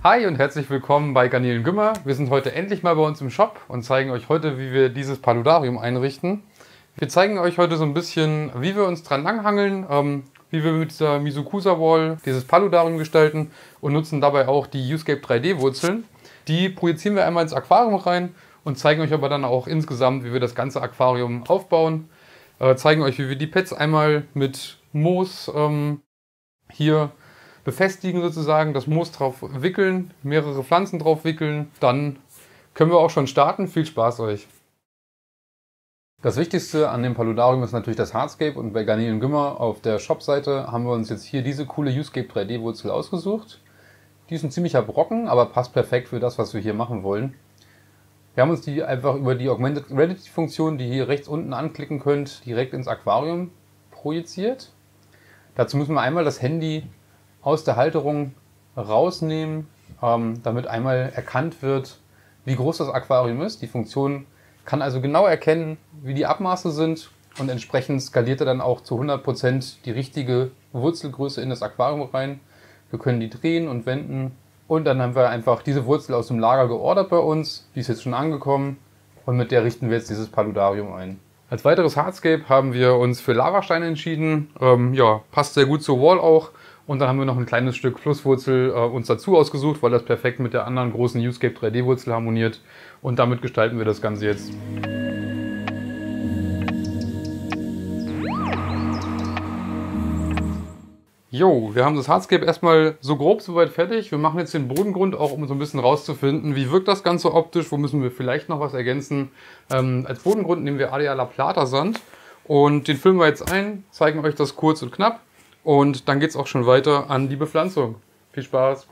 Hi und herzlich willkommen bei Garnelen Gümmer. Wir sind heute endlich mal bei uns im Shop und zeigen euch heute, wie wir dieses Paludarium einrichten. Wir zeigen euch heute so ein bisschen, wie wir uns dran langhangeln, wie wir mit dieser Misukusa Wall dieses Paludarium gestalten und nutzen dabei auch die Uscape 3D Wurzeln. Die projizieren wir einmal ins Aquarium rein und zeigen euch aber dann auch insgesamt, wie wir das ganze Aquarium aufbauen. Zeigen euch, wie wir die Pads einmal mit Moos hier befestigen sozusagen, das Moos drauf wickeln, mehrere Pflanzen drauf wickeln. Dann können wir auch schon starten. Viel Spaß euch! Das Wichtigste an dem Paludarium ist natürlich das Hardscape und bei Garnelen Gümmer auf der Shop-Seite haben wir uns jetzt hier diese coole Uscape 3D Wurzel ausgesucht. Die ist ein ziemlicher Brocken, aber passt perfekt für das, was wir hier machen wollen. Wir haben uns die einfach über die Augmented Reality Funktion, die ihr hier rechts unten anklicken könnt, direkt ins Aquarium projiziert. Dazu müssen wir einmal das Handy aus der Halterung rausnehmen, damit einmal erkannt wird, wie groß das Aquarium ist. Die Funktion kann also genau erkennen, wie die Abmaße sind und entsprechend skaliert er dann auch zu 100% die richtige Wurzelgröße in das Aquarium rein. Wir können die drehen und wenden und dann haben wir einfach diese Wurzel aus dem Lager geordert bei uns. Die ist jetzt schon angekommen und mit der richten wir jetzt dieses Paludarium ein. Als weiteres Hardscape haben wir uns für Lavasteine entschieden. Ja, passt sehr gut zur Wall auch. Und dann haben wir noch ein kleines Stück Flusswurzel uns dazu ausgesucht, weil das perfekt mit der anderen großen Uscape 3D Wurzel harmoniert. Und damit gestalten wir das Ganze jetzt. Jo, wir haben das Hardscape erstmal so grob soweit fertig. Wir machen jetzt den Bodengrund auch, um so ein bisschen rauszufinden, wie wirkt das Ganze optisch, wo müssen wir vielleicht noch was ergänzen. Als Bodengrund nehmen wir Area La Plata Sand und den füllen wir jetzt ein, zeigen euch das kurz und knapp. Und dann geht es auch schon weiter an die Bepflanzung. Viel Spaß!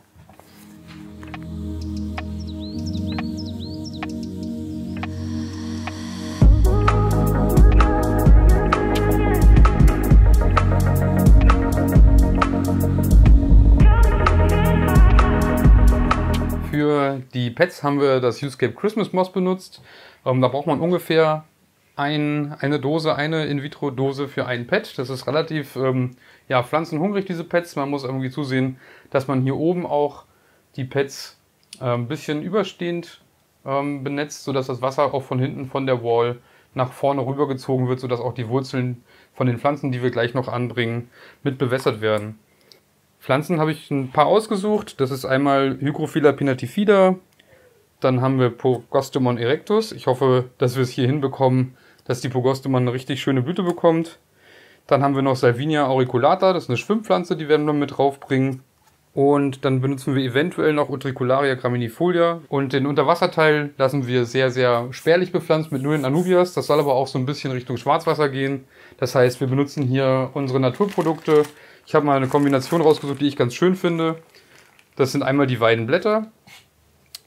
Für die Pads haben wir das Uscape Christmas Moss benutzt. Da braucht man ungefähr eine In-vitro-Dose für ein Pad. Das ist relativ ja, pflanzenhungrig, diese Pads. Man muss irgendwie zusehen, dass man hier oben auch die Pads ein bisschen überstehend benetzt, sodass das Wasser auch von hinten von der Wall nach vorne rübergezogen wird, sodass auch die Wurzeln von den Pflanzen, die wir gleich noch anbringen, mit bewässert werden. Pflanzen habe ich ein paar ausgesucht. Das ist einmal Hygrophila pinnatifida, dann haben wir Pogostemon erectus. Ich hoffe, dass wir es hier hinbekommen, dass die Pogostemon eine richtig schöne Blüte bekommt. Dann haben wir noch Salvinia auriculata, das ist eine Schwimmpflanze, die werden wir mit draufbringen. Und dann benutzen wir eventuell noch Utricularia graminifolia. Und den Unterwasserteil lassen wir sehr, sehr spärlich bepflanzt mit nur den Anubias. Das soll aber auch so ein bisschen Richtung Schwarzwasser gehen. Das heißt, wir benutzen hier unsere Naturprodukte. Ich habe mal eine Kombination rausgesucht, die ich ganz schön finde. Das sind einmal die Weidenblätter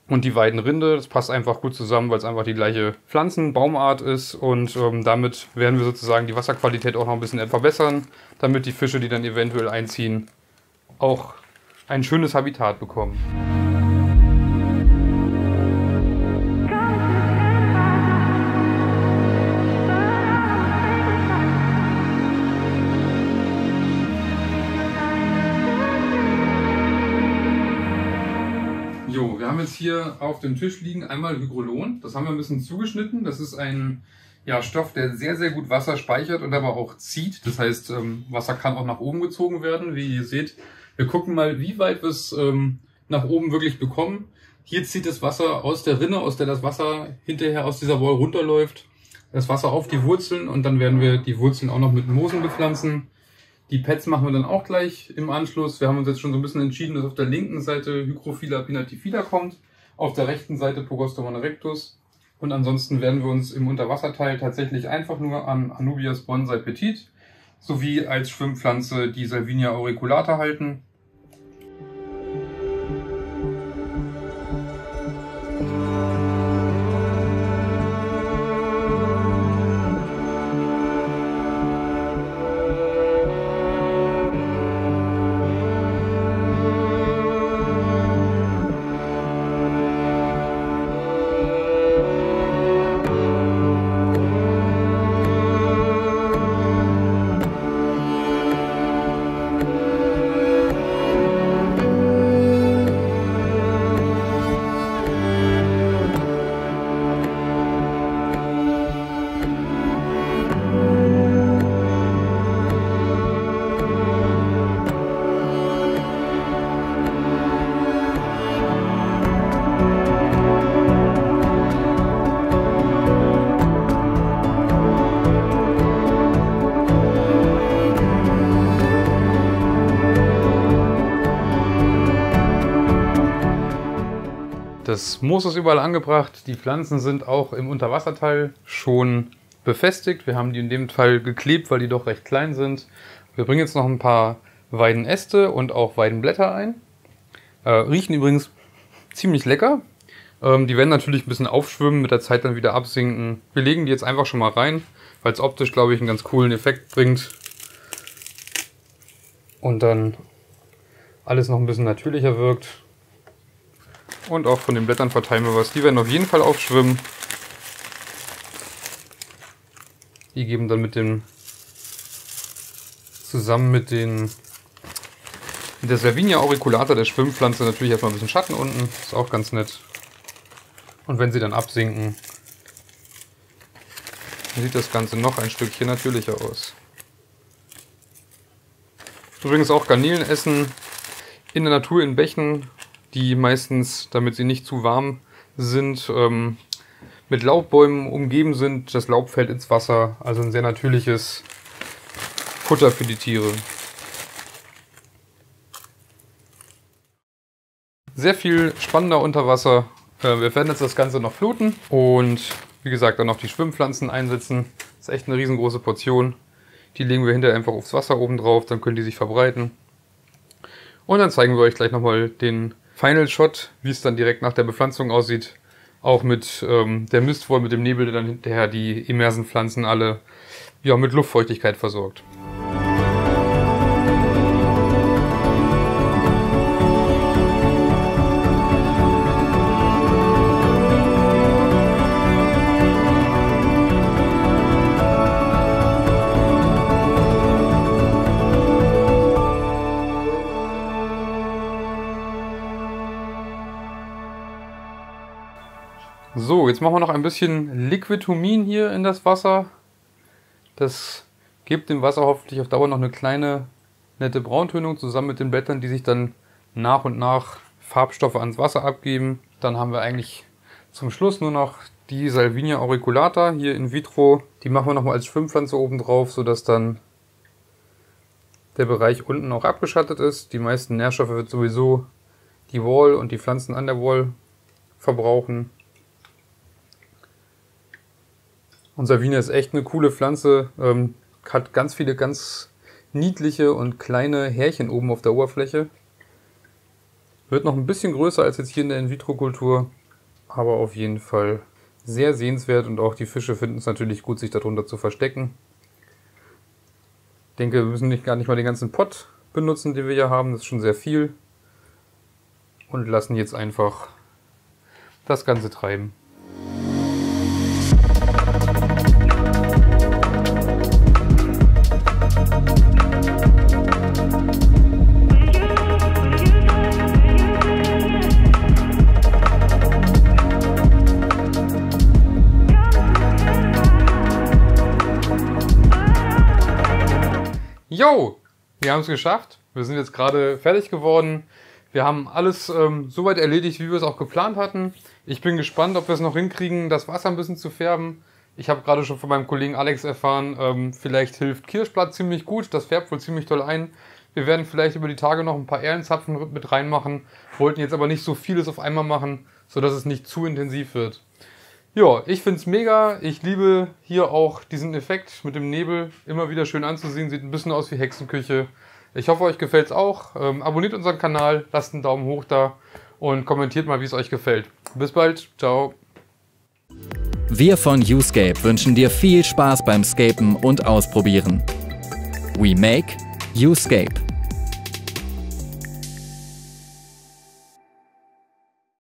und die Weidenrinde. Das passt einfach gut zusammen, weil es einfach die gleiche Baumart ist. Und damit werden wir sozusagen die Wasserqualität auch noch ein bisschen verbessern, damit die Fische, die dann eventuell einziehen, auch ein schönes Habitat bekommen. Jo, wir haben jetzt hier auf dem Tisch liegen einmal Hygrolon. Das haben wir ein bisschen zugeschnitten. Das ist ein Stoff, der sehr, sehr gut Wasser speichert und aber auch zieht. Das heißt, Wasser kann auch nach oben gezogen werden. Wie ihr seht, wir gucken mal, wie weit wir es nach oben wirklich bekommen. Hier zieht das Wasser aus der Rinne, aus der das Wasser hinterher aus dieser Wall runterläuft. Das Wasser auf die Wurzeln und dann werden wir die Wurzeln auch noch mit Moosen bepflanzen. Die Pads machen wir dann auch gleich im Anschluss. Wir haben uns jetzt schon so ein bisschen entschieden, dass auf der linken Seite Hygrophila pinnatifida kommt, auf der rechten Seite Pogostemon erectus. Und ansonsten werden wir uns im Unterwasserteil tatsächlich einfach nur an Anubias bonsai petit sowie als Schwimmpflanze die Salvinia auriculata halten. Das Moos ist überall angebracht. Die Pflanzen sind auch im Unterwasserteil schon befestigt. Wir haben die in dem Fall geklebt, weil die doch recht klein sind. Wir bringen jetzt noch ein paar Weidenäste und auch Weidenblätter ein. Riechen übrigens ziemlich lecker. Die werden natürlich ein bisschen aufschwimmen, mit der Zeit dann wieder absinken. Wir legen die jetzt einfach schon mal rein, weil es optisch, glaube ich, einen ganz coolen Effekt bringt. Und dann alles noch ein bisschen natürlicher wirkt. Und auch von den Blättern verteilen wir was. Die werden auf jeden Fall aufschwimmen. Die geben dann zusammen mit der Salvinia auriculata, der Schwimmpflanze, natürlich erstmal ein bisschen Schatten unten. Ist auch ganz nett. Und wenn sie dann absinken, sieht das Ganze noch ein Stückchen natürlicher aus. Übrigens auch Garnelen essen in der Natur in Bächen, die meistens, damit sie nicht zu warm sind, mit Laubbäumen umgeben sind. Das Laub fällt ins Wasser, also ein sehr natürliches Futter für die Tiere. Sehr viel spannender unter Wasser. Wir werden jetzt das Ganze noch fluten und wie gesagt dann noch die Schwimmpflanzen einsetzen. Das ist echt eine riesengroße Portion. Die legen wir hinterher einfach aufs Wasser oben drauf, dann können die sich verbreiten. Und dann zeigen wir euch gleich nochmal den Final Shot, wie es dann direkt nach der Bepflanzung aussieht. Auch mit der Mistwolke, mit dem Nebel, der dann hinterher die immersen Pflanzen alle mit Luftfeuchtigkeit versorgt. So, jetzt machen wir noch ein bisschen Liquidhumin hier in das Wasser. Das gibt dem Wasser hoffentlich auf Dauer noch eine kleine, nette Brauntönung zusammen mit den Blättern, die sich dann nach und nach Farbstoffe ans Wasser abgeben. Dann haben wir eigentlich zum Schluss nur noch die Salvinia auriculata hier in vitro. Die machen wir nochmal als Schwimmpflanze oben drauf, sodass dann der Bereich unten auch abgeschattet ist. Die meisten Nährstoffe wird sowieso die Wall und die Pflanzen an der Wall verbrauchen. Und Salvinia ist echt eine coole Pflanze, hat ganz viele ganz niedliche und kleine Härchen oben auf der Oberfläche. Wird noch ein bisschen größer als jetzt hier in der In-vitro-Kultur, aber auf jeden Fall sehr sehenswert und auch die Fische finden es natürlich gut, sich darunter zu verstecken. Ich denke, wir müssen gar nicht mal den ganzen Pott benutzen, den wir hier haben, das ist schon sehr viel. Und lassen jetzt einfach das Ganze treiben. Jo, wir haben es geschafft. Wir sind jetzt gerade fertig geworden. Wir haben alles soweit erledigt, wie wir es auch geplant hatten. Ich bin gespannt, ob wir es noch hinkriegen, das Wasser ein bisschen zu färben. Ich habe gerade schon von meinem Kollegen Alex erfahren, vielleicht hilft Kirschblatt ziemlich gut. Das färbt wohl ziemlich toll ein. Wir werden vielleicht über die Tage noch ein paar Erlenzapfen mit reinmachen. Wollten jetzt aber nicht so vieles auf einmal machen, sodass es nicht zu intensiv wird. Ja, ich finde es mega. Ich liebe hier auch diesen Effekt mit dem Nebel. Immer wieder schön anzusehen. Sieht ein bisschen aus wie Hexenküche. Ich hoffe, euch gefällt es auch. Abonniert unseren Kanal, lasst einen Daumen hoch da und kommentiert mal, wie es euch gefällt. Bis bald. Ciao. Wir von YouScape wünschen dir viel Spaß beim Scapen und Ausprobieren. We make YouScape.